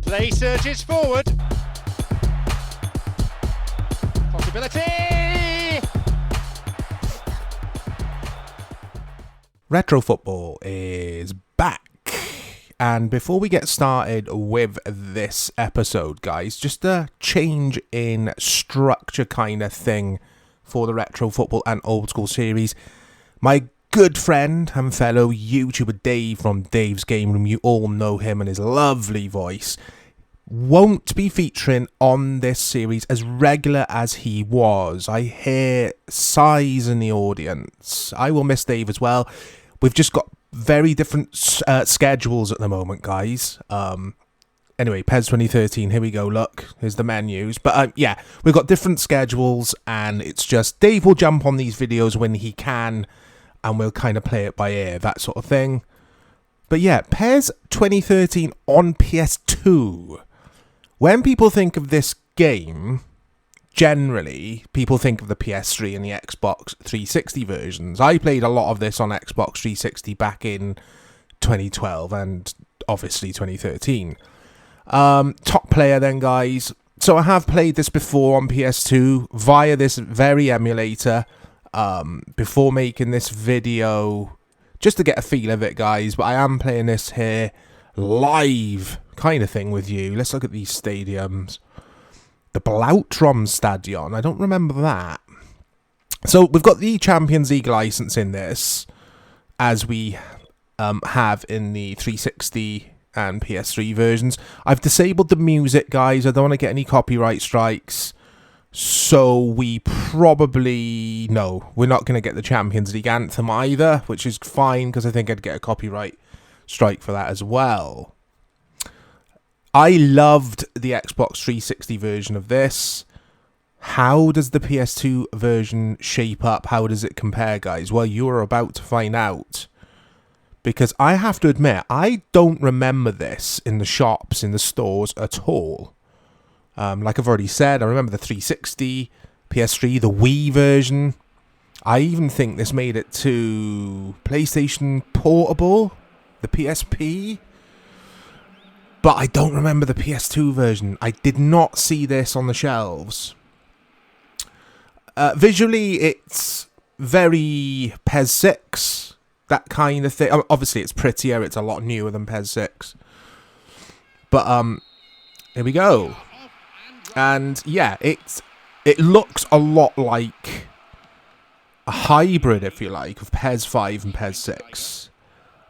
Play surges forward. Possibility! Retro Football is back. And before we get started with this episode, guys, just a change in structure kind of thing for the Retro Football and Old School series. My good friend and fellow YouTuber Dave from Dave's Game Room, you all know him and his lovely voice, won't be featuring on this series as regular as he was. I hear sighs in the audience. I will miss Dave as well. We've just got very different schedules at the moment, guys. Anyway, PES 2013, here we go, look, here's the menus. But yeah, we've got different schedules, and it's just Dave will jump on these videos when he can, and we'll kind of play it by ear, that sort of thing. But yeah, PES 2013 on PS2. When people think of this game, generally, people think of the PS3 and the Xbox 360 versions. I played a lot of this on Xbox 360 back in 2012 and obviously 2013. Top player then, guys. So I have played this before on PS2 via this very emulator before making this video, just to get a feel of it, guys. But I am playing this here live kind of thing with you. Let's look at these stadiums. The Blautrom Stadion, I don't remember that. So we've got the Champions League license in this, as we have in the 360 and PS3 versions. I've disabled the music, guys. I don't want to get any copyright strikes. So we probably... No, we're not going to get the Champions League anthem either, which is fine, because I think I'd get a copyright strike for that as well. I loved the Xbox 360 version of this. How does the PS2 version shape up? How does it compare, guys? Well, you're about to find out. Because I have to admit, I don't remember this in the shops, in the stores at all. Like I've already said, I remember the 360, PS3, the Wii version. I even think this made it to PlayStation Portable, the PSP. But I don't remember the PS2 version. I did not see this on the shelves. Visually, it's very PES 6, that kind of thing. Obviously, it's prettier. It's a lot newer than PES 6. But here we go. And yeah, it looks a lot like a hybrid, if you like, of PES 5 and PES 6.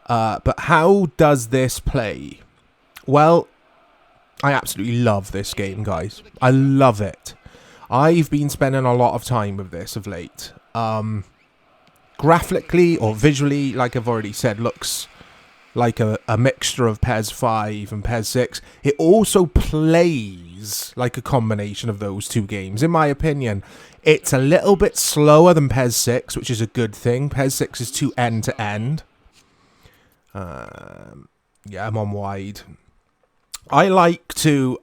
But how does this play? Well, I absolutely love this game, guys. I love it. I've been spending a lot of time with this of late. Graphically or visually, like I've already said, looks like a mixture of PES 5 and PES 6. It also plays like a combination of those two games, in my opinion. It's a little bit slower than PES 6, which is a good thing. PES 6 is too end-to-end. Yeah, I'm on wide. I like to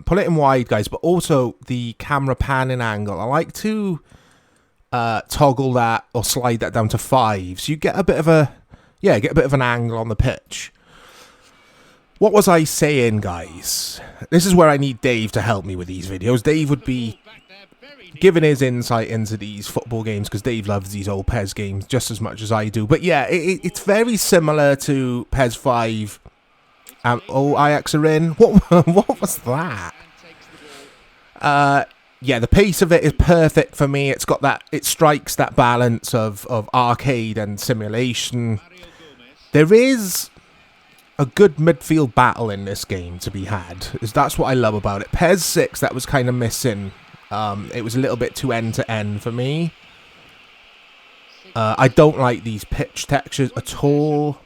put it in wide, guys, but also the camera panning angle. I like to toggle that or slide that down to 5, so you get a bit of an angle on the pitch. What was I saying, guys? This is where I need Dave to help me with these videos. Dave would be giving his insight into these football games, because Dave loves these old PES games just as much as I do. But yeah, it's very similar to PES 5. Ajax are in. What was that? Yeah, the pace of it is perfect for me. It's got that. It strikes that balance of arcade and simulation. There is a good midfield battle in this game to be had. That's what I love about it. PES 6, that was kind of missing. It was a little bit too end-to-end for me. I don't like these pitch textures at all.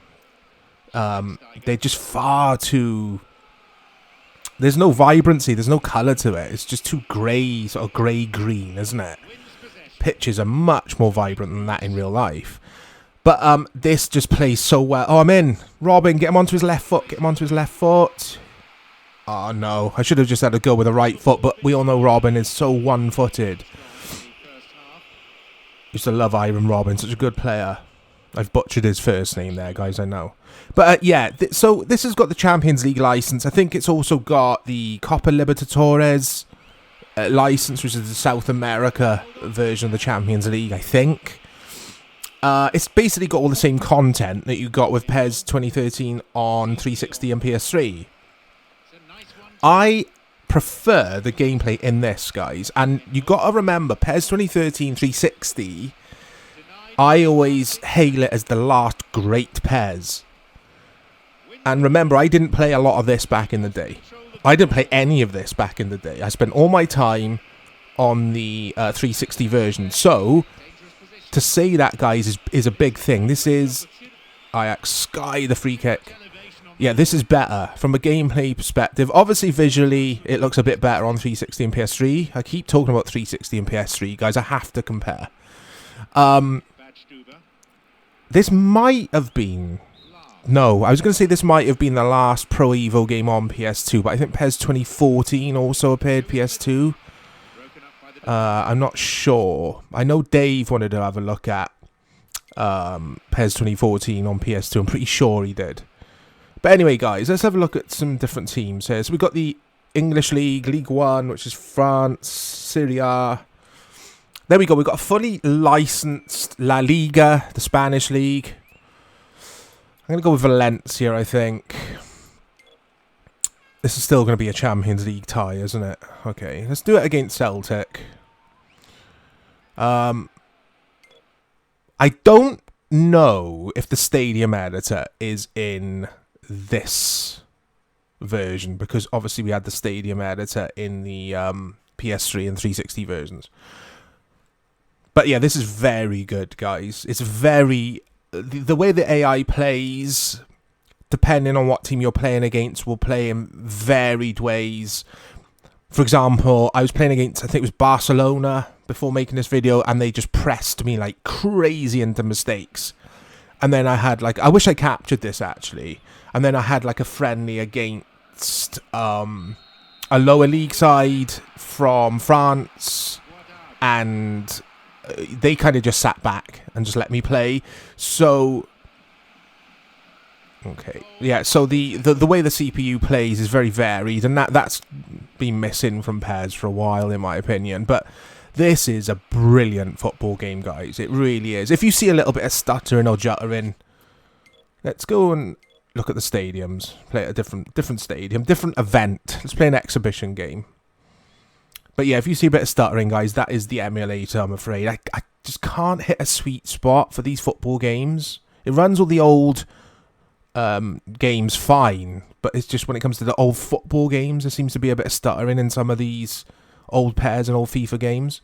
They're just far too... There's no vibrancy, there's no colour to it. It's just too grey, sort of grey-green, isn't it? Pitches are much more vibrant than that in real life. But this just plays so well. Oh, I'm in. Robin, get him onto his left foot. Get him onto his left foot. Oh, no. I should have just had to go with the right foot, but we all know Robin is so one-footed. Used to love Iron Robin, such a good player. I've butchered his first name there, guys, I know. But yeah, so this has got the Champions League license. I think it's also got the Copa Libertadores license, which is the South America version of the Champions League, I think. It's basically got all the same content that you got with PES 2013 on 360 and PS3. I prefer the gameplay in this, guys, and you got to remember PES 2013 360, I always hail it as the last great PES. And remember, I didn't play a lot of this back in the day. I didn't play any of this back in the day. I spent all my time on the 360 version. So to say that, guys, is a big thing. This is Ajax Sky, the free kick. Yeah, this is better from a gameplay perspective. Obviously, visually, it looks a bit better on 360 and PS3. I keep talking about 360 and PS3, guys. I have to compare. This might have been... No, I was going to say this might have been the last Pro Evo game on PS2, but I think PES 2014 also appeared PS2. I'm not sure. I know Dave wanted to have a look at PES 2014 on PS2. I'm pretty sure he did. But anyway, guys, let's have a look at some different teams here. So we've got the English League, League One, which is France, Serie A. There we go. We've got a fully licensed La Liga, the Spanish league. I'm going to go with Valencia, I think. This is still going to be a Champions League tie, isn't it? Okay, let's do it against Celtic. I don't know if the stadium editor is in this version, because obviously we had the stadium editor in the PS3 and 360 versions. But yeah, this is very good, guys. It's very... The way the AI plays, depending on what team you're playing against, will play in varied ways. For example, I was playing against, I think it was Barcelona before making this video, and they just pressed me like crazy into mistakes. And then I had like, I wish I captured this actually. And then I had like a friendly against a lower league side from France, and they kind of just sat back and just let me play. So, okay, yeah. So the way the CPU plays is very varied, and that's been missing from PES for a while, in my opinion. But this is a brilliant football game, guys. It really is. If you see a little bit of stuttering or juttering, let's go and look at the stadiums. Play at a different stadium, different event. Let's play an exhibition game. But yeah, if you see a bit of stuttering, guys, that is the emulator, I'm afraid. I just can't hit a sweet spot for these football games. It runs all the old games fine, but it's just when it comes to the old football games, there seems to be a bit of stuttering in some of these old PES and old FIFA games.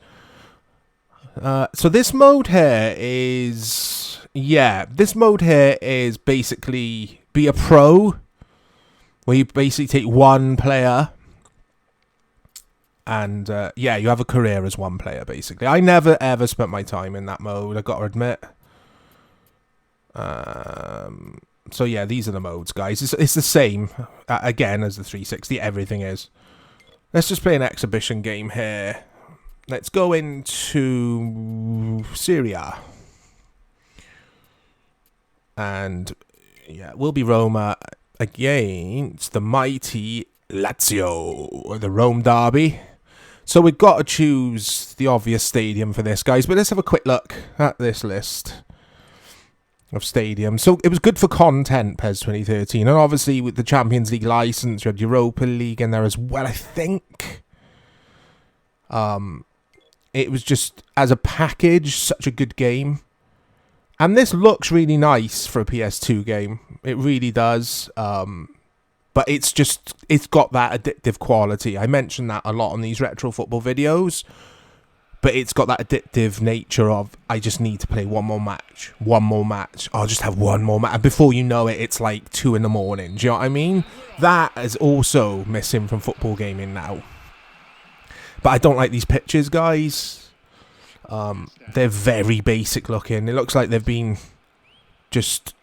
So this mode here is... Yeah, this mode here is basically be a pro, where you basically take one player... And, yeah, you have a career as one player, basically. I never, ever spent my time in that mode, I've got to admit. So, yeah, these are the modes, guys. It's the same, again, as the 360. Everything is. Let's just play an exhibition game here. Let's go into Syria. And, yeah, we'll be Roma against the mighty Lazio, the Rome derby. So we've got to choose the obvious stadium for this, guys. But let's have a quick look at this list of stadiums. So it was good for content, PES 2013. And obviously with the Champions League license, you had Europa League in there as well, I think. It was just, as a package, such a good game. And this looks really nice for a PS2 game. It really does. But it's got that addictive quality. I mentioned that a lot on these retro football videos. But it's got that addictive nature of, I just need to play one more match. One more match. I'll just have one more match. And before you know it, it's like 2 in the morning. Do you know what I mean? That is also missing from football gaming now. But I don't like these pictures, guys. They're very basic looking. It looks like they've been just...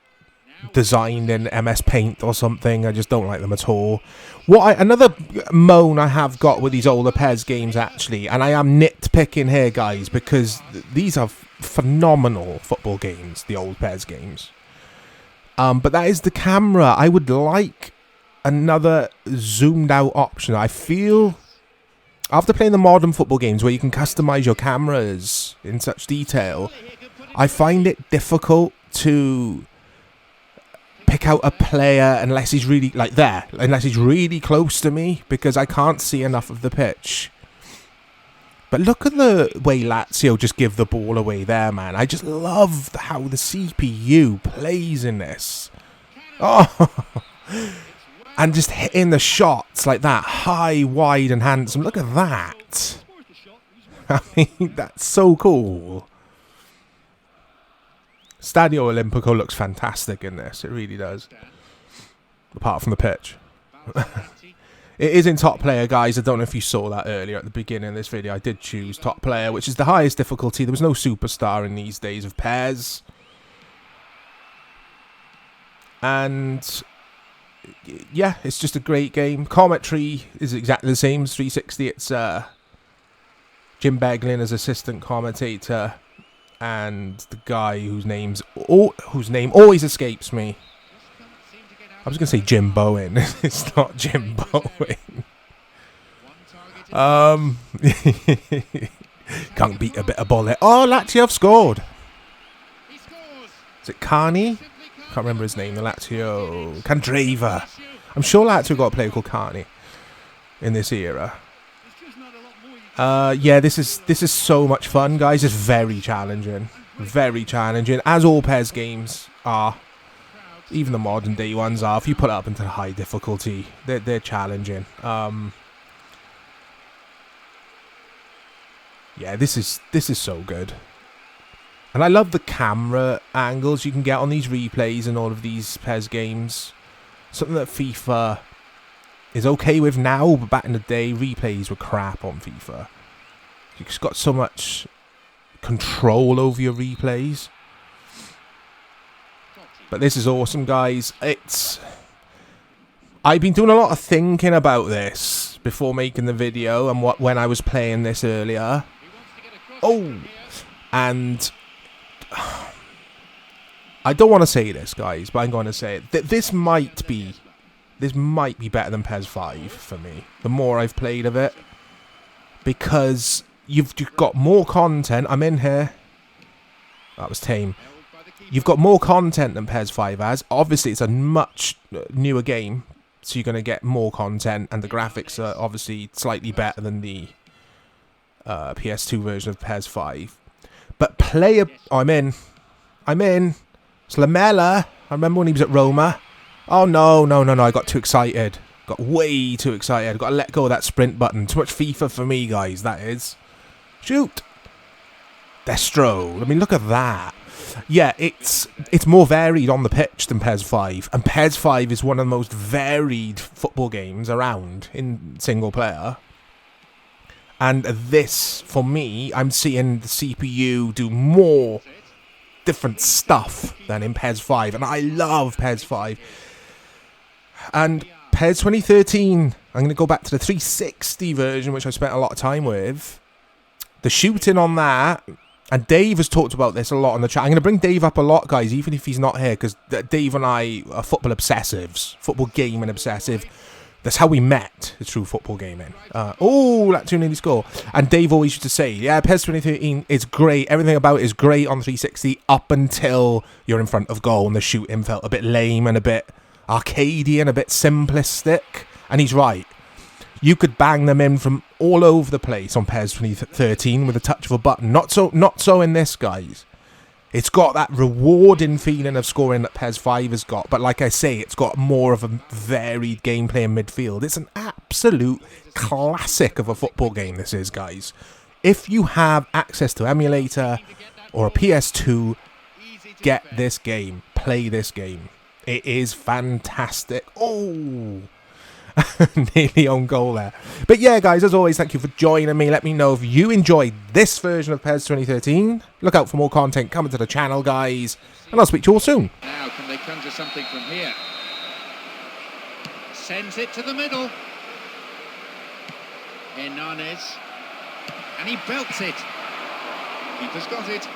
designed in MS Paint or something. I just don't like them at all. Another moan I have got with these older PES games, actually, and I am nitpicking here, guys, because these are phenomenal football games, the old PES games. But that is the camera. I would like another zoomed out option. I feel after playing the modern football games where you can customize your cameras in such detail, I find it difficult to pick out a player unless he's really unless he's really close to me, because I can't see enough of the pitch. But look at the way Lazio just give the ball away there, man. I just love how the CPU plays in this. Oh, and just hitting the shots like that, high, wide, and handsome. Look at that. I mean, that's so cool. Stadio Olimpico looks fantastic in this. It really does. Apart from the pitch. It is in top player, guys. I don't know if you saw that earlier at the beginning of this video. I did choose top player, which is the highest difficulty. There was no superstar in these days of PES. And yeah, it's just a great game. Commentary is exactly the same as 360. It's Jim Beglin as assistant commentator, and the guy whose name always escapes me. I was going to say Jim Bowen. It's not Jim Bowen. Can't beat a bit of bullet. Oh, Lazio have scored. Is it Carney? Can't remember his name. The Lazio. Candreva. I'm sure Lazio got a player called Carney in this era. Yeah, this is so much fun, guys. It's very challenging. Very challenging. As all PES games are. Even the modern day ones are. If you put it up into the high difficulty, they're challenging. Yeah, this is so good. And I love the camera angles you can get on these replays and all of these PES games. Something that FIFA is okay with now, but back in the day, replays were crap on FIFA. You've just got so much control over your replays. But this is awesome, guys. I've been doing a lot of thinking about this before making the video and when I was playing this earlier. Oh, and I don't want to say this, guys, but I'm going to say it. This might be better than PES 5 for me. The more I've played of it, because you've got more content. I'm in here. That was tame. You've got more content than PES 5 has. Obviously, it's a much newer game, so you're going to get more content, and the graphics are obviously slightly better than the PS2 version of PES 5. But I'm in. It's Lamella. I remember when he was at Roma. Oh, no. I got too excited. Got way too excited. I've got to let go of that sprint button. Too much FIFA for me, guys, that is. Shoot. Destro. I mean, look at that. Yeah, it's more varied on the pitch than PES 5. And PES 5 is one of the most varied football games around in single player. And this, for me, I'm seeing the CPU do more different stuff than in PES 5. And I love PES 5. And PES 2013, I'm going to go back to the 360 version, which I spent a lot of time with. The shooting on that, and Dave has talked about this a lot on the chat. I'm going to bring Dave up a lot, guys, even if he's not here, because Dave and I are football obsessives, football gaming obsessive. That's how we met, through football gaming. Oh, that tune nearly score. And Dave always used to say, yeah, PES 2013 is great. Everything about it is great on 360 up until you're in front of goal and the shooting felt a bit lame and a bit arcadey and a bit simplistic. And he's right. You could bang them in from all over the place on PES 2013 with a touch of a button. Not so in this, guys. It's got that rewarding feeling of scoring that PES 5 has got. But like I say, it's got more of a varied gameplay in midfield. It's an absolute classic of a football game, this is, guys. If you have access to emulator or a PS2, get this game. Play this game. It is fantastic. Oh, nearly on goal there. But yeah, guys, as always, thank you for joining me. Let me know if you enjoyed this version of PES 2013. Look out for more content coming to the channel, guys. And I'll speak to you all soon. Now, can they conjure something from here? Sends it to the middle. Hernanes. And he belts it. Keeper's got it.